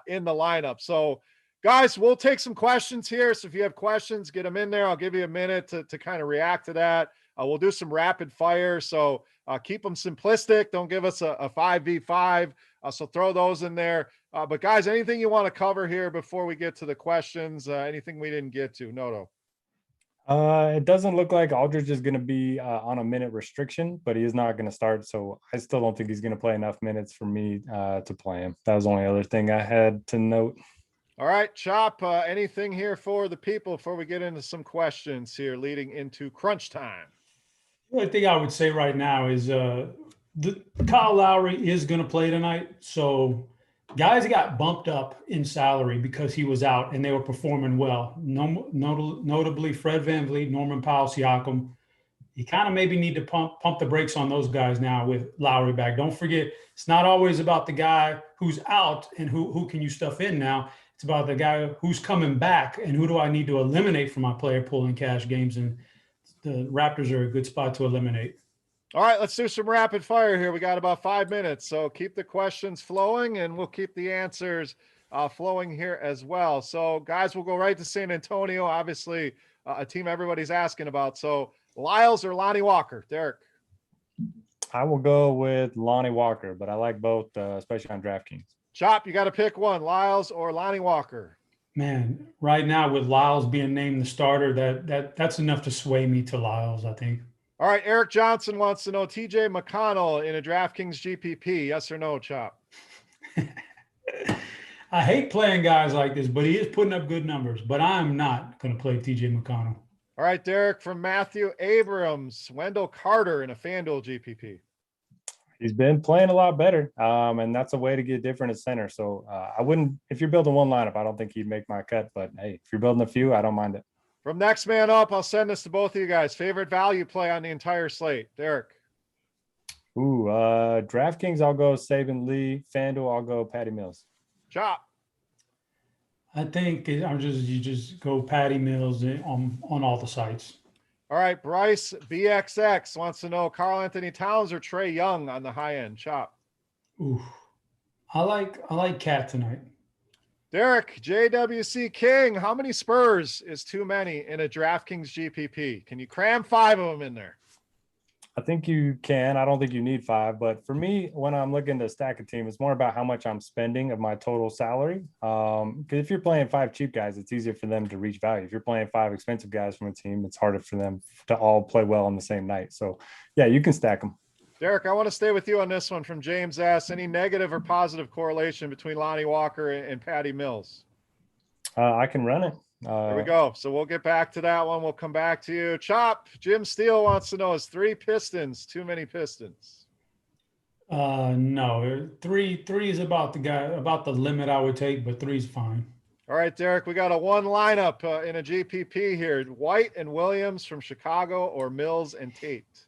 [SPEAKER 2] in the lineup. So, guys, we'll take some questions here. So if you have questions, get them in there. I'll give you a minute to kind of react to that. We'll do some rapid fire. So keep them simplistic. Don't give us a 5v5. So throw those in there. But guys, anything you want to cover here before we get to the questions? Anything we didn't get to? Noto.
[SPEAKER 4] It doesn't look like Aldridge is going to be on a minute restriction, but he is not going to start. So I still don't think he's going to play enough minutes for me to play him. That was the only other thing I had to note.
[SPEAKER 2] All right, Chop, anything here for the people before we get into some questions here leading into crunch time?
[SPEAKER 3] The only thing I would say right now is Kyle Lowry is going to play tonight. So guys got bumped up in salary because he was out and they were performing well. Notably Fred VanVleet, Norman Powell, Siakam. You kind of maybe need to pump the brakes on those guys now with Lowry back. Don't forget, it's not always about the guy who's out and who can you stuff in now. It's about the guy who's coming back and who do I need to eliminate from my player pool in cash games. And the Raptors are a good spot to eliminate.
[SPEAKER 2] All right, let's do some rapid fire here. We got about 5 minutes, so keep the questions flowing and we'll keep the answers flowing here as well. So guys, we'll go right to San Antonio, obviously a team everybody's asking about. So Lyles or Lonnie Walker? Derek?
[SPEAKER 4] I will go with Lonnie Walker, but I like both, especially on DraftKings.
[SPEAKER 2] Chop, you got to pick one, Lyles or Lonnie Walker?
[SPEAKER 3] Man, right now with Lyles being named the starter, that's enough to sway me to Lyles, I think.
[SPEAKER 2] All right, Eric Johnson wants to know TJ McConnell in a DraftKings GPP, yes or no, Chop?
[SPEAKER 3] I hate playing guys like this, but he is putting up good numbers. But I'm not going to play TJ McConnell.
[SPEAKER 2] All right, Derek, from Matthew Abrams, Wendell Carter in a FanDuel GPP.
[SPEAKER 4] He's been playing a lot better, and that's a way to get different at center. So I wouldn't, if you're building one lineup, I don't think he'd make my cut. But hey, if you're building a few, I don't mind it.
[SPEAKER 2] From next man up, I'll send this to both of you guys. Favorite value play on the entire slate, Derek?
[SPEAKER 4] Ooh, DraftKings, I'll go Saban Lee. FanDuel, I'll go Patty Mills.
[SPEAKER 2] Chop.
[SPEAKER 3] I think you just go Patty Mills on all the sites.
[SPEAKER 2] All right, Bryce BXX wants to know Karl Anthony Towns or Trae Young on the high end. Chop.
[SPEAKER 3] Ooh, I like Cat tonight.
[SPEAKER 2] Derek JWC King, how many Spurs is too many in a DraftKings GPP? Can you cram 5 of them in there?
[SPEAKER 4] I think you can. I don't think you need 5, but for me, when I'm looking to stack a team, it's more about how much I'm spending of my total salary. Because if you're playing 5 cheap guys, it's easier for them to reach value. If you're playing 5 expensive guys from a team, it's harder for them to all play well on the same night. So yeah, you can stack them.
[SPEAKER 2] Derek, I want to stay with you on this one from James S. Any negative or positive correlation between Lonnie Walker and Patty Mills?
[SPEAKER 4] I can run it.
[SPEAKER 2] There we go. So we'll get back to that one. We'll come back to you. Chop, Jim Steele wants to know, is 3 Pistons too many Pistons?
[SPEAKER 3] No, three is about the limit I would take, but 3's fine.
[SPEAKER 2] All right, Derek, we got a one lineup in a GPP here. White and Williams from Chicago or Mills and Tate?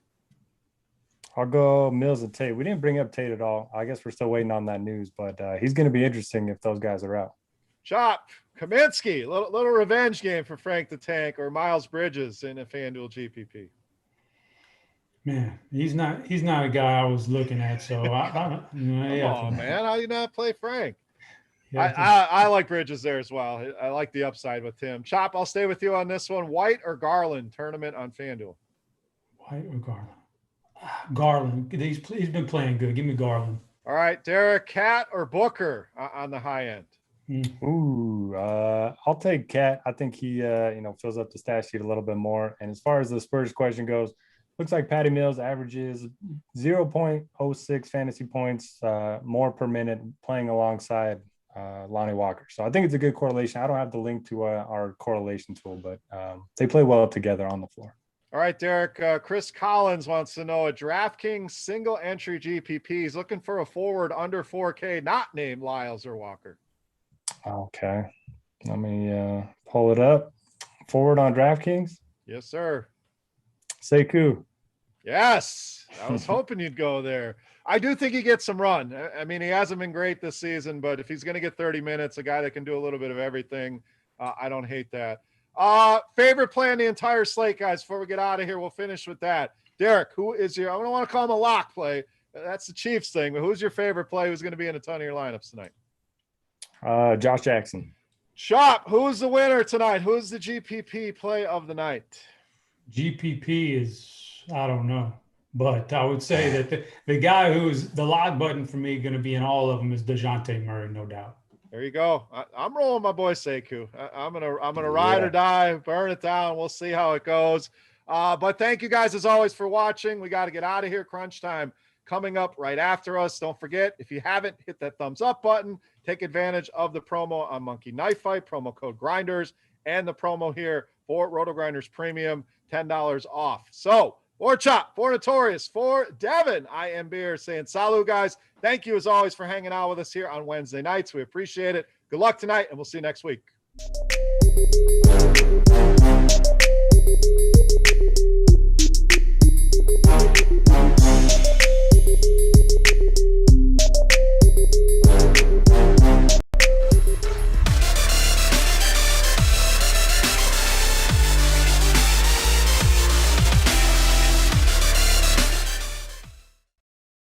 [SPEAKER 4] I'll go Mills and Tate. We didn't bring up Tate at all. I guess we're still waiting on that news, but he's going to be interesting if those guys are out. Chop,
[SPEAKER 2] Kaminsky, little revenge game for Frank the Tank or Miles Bridges in a FanDuel GPP.
[SPEAKER 3] Man, he's not a guy I was looking at. So
[SPEAKER 2] man, how do you not play Frank?
[SPEAKER 3] Yeah,
[SPEAKER 2] I like Bridges there as well. I like the upside with him. Chop, I'll stay with you on this one. White or Garland tournament on FanDuel?
[SPEAKER 3] White or Garland? Garland. He's been playing good. Give me Garland.
[SPEAKER 2] All right, Derek, Cat or Booker on the high end?
[SPEAKER 4] Ooh, I'll take Cat. I think he, fills up the stat sheet a little bit more. And as far as the Spurs question goes, looks like Patty Mills averages 0.06 fantasy points more per minute playing alongside Lonnie Walker. So I think it's a good correlation. I don't have the link to our correlation tool, but they play well together on the floor.
[SPEAKER 2] All right, Derek. Chris Collins wants to know a DraftKings single entry GPP. He's looking for a forward under 4K, not named Lyles or Walker.
[SPEAKER 4] Okay. Let me pull it up. Forward on DraftKings?
[SPEAKER 2] Yes, sir.
[SPEAKER 4] Sekou.
[SPEAKER 2] Yes. I was hoping you'd go there. I do think he gets some run. I mean, he hasn't been great this season, but if he's going to get 30 minutes, a guy that can do a little bit of everything, I don't hate that. Favorite play on the entire slate, guys, before we get out of here, we'll finish with that. Derek, who is your, I don't want to call him a lock play. That's the Chiefs thing, but who's your favorite play? Who's going to be in a ton of your lineups tonight?
[SPEAKER 4] Josh Jackson.
[SPEAKER 2] Chop, who's the winner tonight? Who's the GPP play of the night?
[SPEAKER 3] GPP is, I don't know, but I would say that the guy who's the lock button for me going to be in all of them is DeJounte Murray, no doubt.
[SPEAKER 2] There you go. I'm rolling my boy Sekou. I'm gonna ride or die, burn it down. We'll see how it goes. But thank you guys as always for watching. We got to get out of here. Crunch time coming up right after us. Don't forget, if you haven't, hit that thumbs up button. Take advantage of the promo on Monkey Knife Fight, promo code Grinders, and the promo here for Rotogrinders Premium, $10 off. So, for Chop, for Notorious, for Devin, I am Beer saying salut, guys. Thank you as always for hanging out with us here on Wednesday nights. We appreciate it. Good luck tonight, and we'll see you next week.